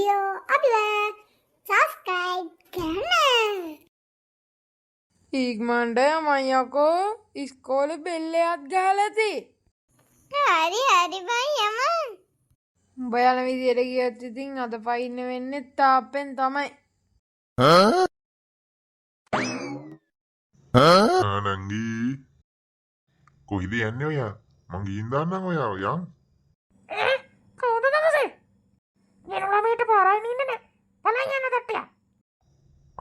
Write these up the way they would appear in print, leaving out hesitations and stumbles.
Video අපිව subscribe කරන්න. ඉක්මනට යමන් යකෝ ඉස්කෝලේ බෙල්ලයක් ගහලාති. හරි බයි යමන්. උඹ යන විදියට ගියොත් ඉතින් අද පයින්න වෙන්නේ තාප්පෙන් තමයි. නංගි කොහිද යන්නේ ඔයා? මං ගිහින් දාන්නම් ඔයාව යන්. කවුද තමසේ? ගෙනු ළමයට පාරයින් ඉන්නේ නේ. බලන් යන්න තට්ටිය.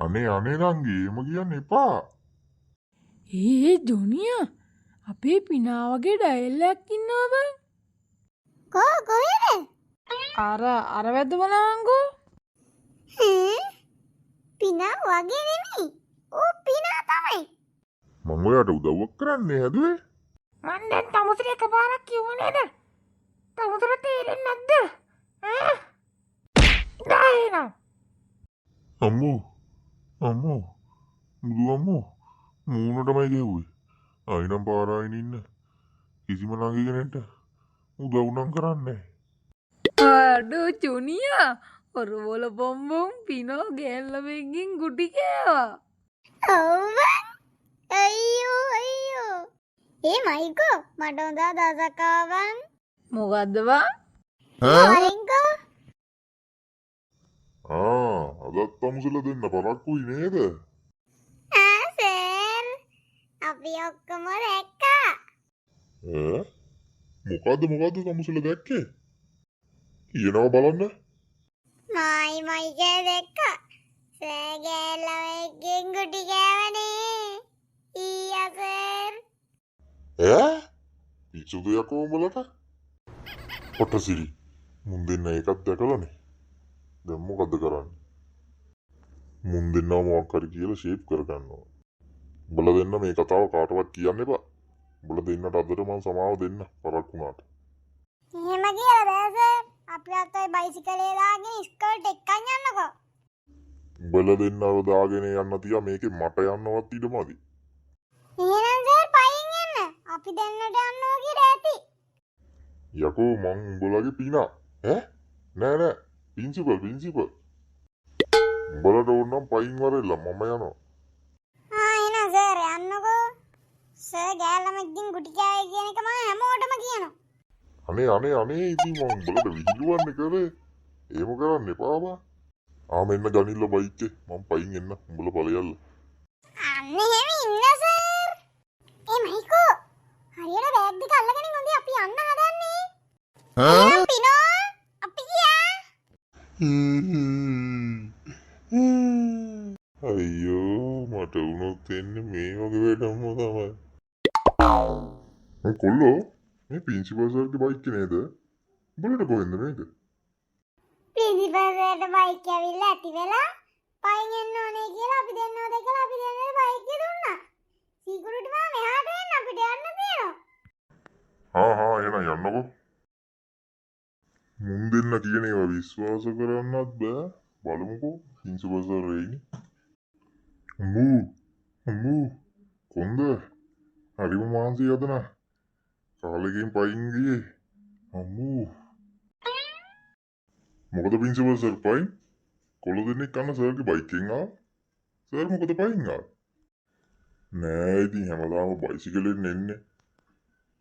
අනේ නංගි එම කියන්න එපා. ජොනියා අපේ පිනා වගේ ඩයල්ලක් ඉන්නවා බං. කොහෙද? අර වැද්ද බලංගෝ. පිනා වගේ නෙමෙයි. ඌ පිනා තමයි. මං ඔයාට උදව්වක් කරන්නේ හැදුවේ. මන් දැන් තමුසට එකපාරක් කිව්ව නේද? තමුසට තේරෙන්නේ නැද්ද? ඩායනා අම්මෝ මුදු අම්මෝ මූණටමයි ගැහුවේ. අයිනම් පාරායින් ඉන්න කිසිම ළඟ කෙනෙක්ට උදව් නම් කරන්නේ අඩෝ ජොනියා ඔරවල බොම්බොම් පිනෝ ගෑල්ලමෙන්ගෙන් ගුටි කෑවා. ඔව්. අයියෝ. ඒ මයිකෝ මට හොඳ දවසක් ආවන්. මොකද්ද බං? හරිංකෝ. අදත් තමුසල දෙන්න පරක්කුයි නේද? සර්. අපි ඔක්කොම දැක්කා. මොකද්ද තමුසල දැක්කේ? කියනවා බලන්න. මයිකේ දැක්කා. සර් ගෑල්ලමෙක්ගෙන් ගුටි කෑවනේ. ඊයා සර්. පිස්සුද යකෝ උඹලට? පොටසිරි මුන් දෙන්න ඒකත් දැකලානේ. දැන් මොකද්ද කරන්නේ? මුන් දෙන්නව මොකක් හරි කියලා ෂේප් කරගන්නවා. උඹලා දෙන්න මේ කතාව කාටවත් කියන්න එපා. උඹලා දෙන්නට අදට මං සමාව දෙන්න පරක් වුණාට. එහෙම කියලා බෑ සර්. අපි අතයි බයිසිකලේ දාගෙන ඉස්කෝලේට එක්කන් යන්නකෝ. උඹලා දෙන්නව දාගෙන යන්න තියා මේකේ මට යන්නවත් ඉඩ මදි. එහෙනම් සර් පයින් යන්න. අපි දෙන්නට යන්නවා කියලා ඇති. යකෝ මං උඹලගේ පිනා. නෑ ප්‍රින්සිපල්. උඹලට ඕනම් පයින් වරෙල්ල මම යනවා. එහෙනම් සර් යන්නකෝ. සර් ගෑල්ලමෙක්ගෙන් ගුටි කෑවේ කියන එක මම හැමෝටම කියනවා. අනේ ඉතින් මං උඹලට විහිළුවන්නේ කරේ. එහෙම කරන්න එපා බා. මෙන්න ගනිල්ල බයික් එකේ මං පයින් එන්න උඹලා ඵලයල්ල. අන්න එහෙම ඉන්න සර්. ඒ මයිකෝ හරියට බෑග් දෙක අල්ලගෙන ඉන්නේ අපි යන්න හදන්නේ. පිනෝ අපි ගියා. අයියෝ මට වුණොත් එන්නේ මේ වගේ වැඩම තමයි. කොල්ලෝ මේ ප්‍රින්සිපල් සර්ගේ බයික් නේද? උඹලට කොහෙන්ද මේක? ප්‍රින්සිපල් සර්ට බයික් ඇවිල්ලා ඇති වෙලා පයින් එන්න ඕනේ කියලා අපි දෙන්නව දැකලා අපි දෙන්නට බයික් එක දුන්නා. සීකුරිටි මාම එහාට එන්න අපිට යන්න තියෙනවා. එහෙනම් යන්නකෝ. මුන් දෙන්න කියන ඒවා විශ්වාස කරන්නත් බෑ. බලමුකෝ ප්‍රින්සිපල් සර් එයිනේ. අම්මෝ කොන්ද හරිම මාන්සි යදනා කාලෙකින් පයින් ගියේ. අම්මෝ මොකද ප්‍රින්සිපල් සර් පයින් කොළු දෙනෙක් කන්න සර්ගේ බයික් එකෙන් ආවා. සර් මොකද පයින් ආවේ? නෑ ඉතින් හැමදාම බයිසිකලෙන් එන්නේ.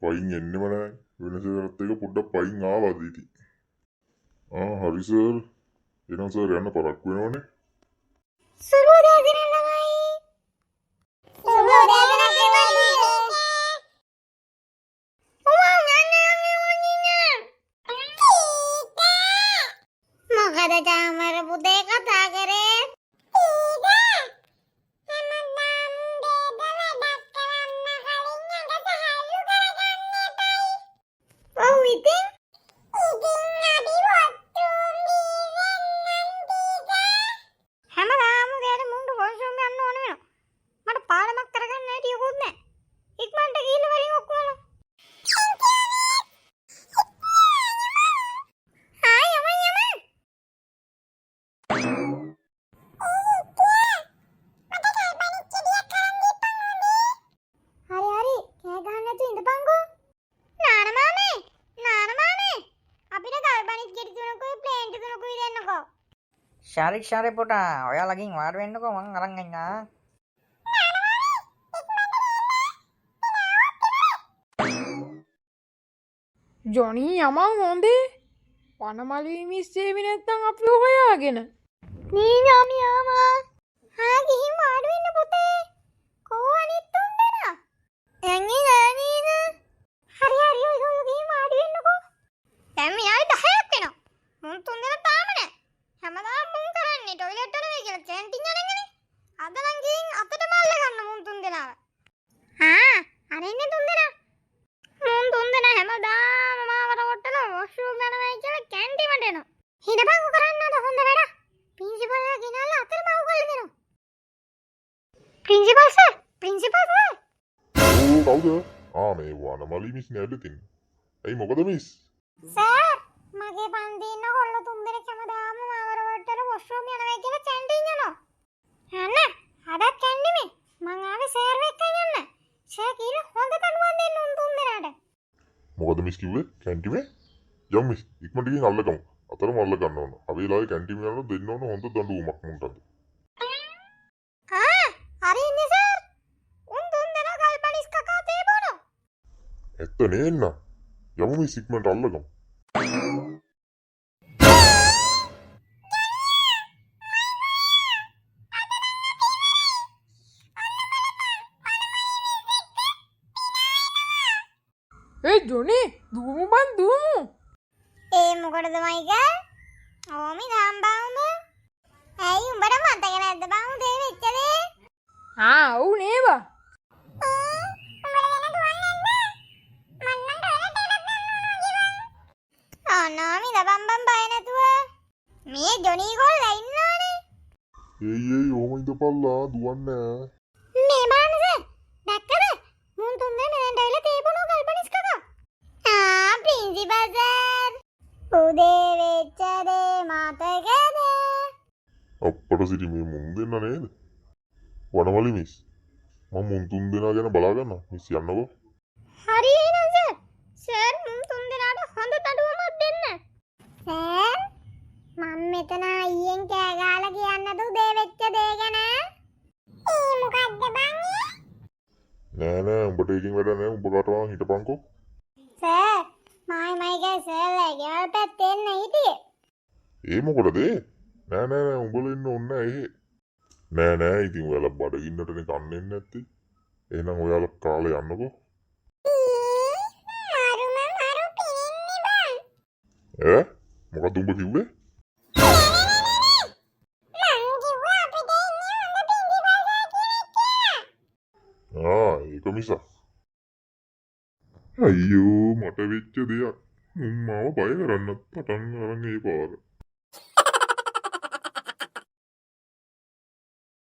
පයින් එන්නෙම නෑ. වෙන සර්ත් එක පොඩ්ඩක් පයින් ආවාද ඉතින්. හරි සර්. එහෙනම් සර් යන්න පරක් වෙනවනේ. සුබෝදය දින ළමයි. සුබෝදය දින ළමයි. මොකද තාමර පුතේ කතා කරේ? ශාරි පුතා ඔයාලගින් වාඩි වෙන්නකෝ මං අරන් එන්නා. ජොනී යමන් හොඳේ වනමලී මිස්සේවි නැත්තම් අපි හොයාගෙන නේ ඥාමියාමා. හා ගිහින් වාඩි වෙන්න පුතේ. කෝ අනිත් තුන් දෙනා? යන්නේ නෑනේද? හරි ඔයගොල්ලෝ ගිහින් වාඩි වෙන්නකෝ. දැන් මෙයායි 10ක් වෙනවා. මුන් තුන් දෙනා තාම නෑ. හැමදාම මුන් කරන්නේ টয়ලට් වල වේ කියලා කැන්ටින් යනගනේ. අද නම් ගිහින් අතට මල්ල ගන්න මුන් තුන් දෙනාව. අරින්නේ තුන් දෙනා. මුන් තුන් දෙනා හැමදාම මාවට කොට්ටල වොෂ්රූම් යනවා කියලා කැන්ටින්ට එනවා. හිටපන්කො කරන්නද හොඳ වැඩ. प्रिंसिपल ගෙනල්ලා අතට මාව කරලා දෙනවා. प्रिंसिपल සර් කවුද? මේ වනමලි මිස් නේද තින්නේ. ඇයි මොකද මිස්? සර් මගේ පන්තියේ ඉන්න කොල්ල තුන් දෙනෙක් හැමදාම මාව රවට්ටලා වොෂ්රූම් යනවා කියලා කැන්ටින් යනවා. යන්න අදත් කැන්ටිමේ මං ආවේ සර් එක්ක යන්න. සර් කියලා හොඳ තනුවක් දෙන්න උන් තුන් දෙනාට. මොකද මිස් කිව්වේ? කැන්ටිමේ? යම් මිස් ඉක්මනට ගිහින් අල්ලගමු. අතරම අල්ල ගන්න ඕන. අපි ලායි කැන්ටින් යනවා දෙන්න ඕන හොඳ දඬුවමක් මුන්ටද. හරි ඉන්නේ සර්. උන් තුන් දෙනා ගල්පනිස් කකා තේ බොනවා. ඇත්ත නේන්න. යමු මිස් ඉක්මනට අල්ලගමු. ඒ ජොනී දුමු බන් දුමු. ඒ මොකටද මයිකල්? ඕමි දාම්බාඹ. ඇයි උඹට මතක නැද්ද බං උදේ වෙච්ච දේ? ඔව් නේවා. නෝමි දබම්බම් බය නැතුව. මේ ජොනී කොල්ලා ඉන්නවනේ. ඒයි ඕම ඉඳපල්ලා දුවන්නේ. මේ මානස දැක්කද? මුන් තුන් දෙනා දැන්ටයිලා තේ බොනවා ගල්පනිස් කකා. Principal sir. උදේ වෙච්ච දේ මතකද? අප්පට සිටි මේ මුන් දෙන්න නේද? වනමලි මිස්. මම මුන් තුන් දෙනා ගැන බලා ගන්නවා. මිස් යන්නකෝ. හරි එහෙනම් සර්. සර් මුන් තුන් දෙනාට හොඳ දඩුවමක් දෙන්න. සර් මම මෙතන අයියෙන් කෑ ගහලා කියන්නද උදේ වෙච්ච දේ ගැන? මොකද්ද බං? නෑ උඹට එකකින් වැඩ නෑ. උඹ කටවා හිටපන්කෝ. සර් මයිකල් සර්ලා ගෙවල් පැත්තේ එන්න හිටියේ. ඒ මොකටද? නෑ උඹලා ඉන්න ඕනේ නෑ එහෙ. නෑ ඉතින් ඔයාලා බඩගින්නටනේ කන්නේ නැත්තේ. එහෙනම් ඔයාලා කාලේ යන්නකෝ. මාරු පින්නේ බං. මොකද උඹ කිව්වේ? ඒක මිසක්. අයියෝ මට වෙච්ච දෙයක්. මුන් මාව බය කරන්නත් පටන් අරන් ඒ පාර.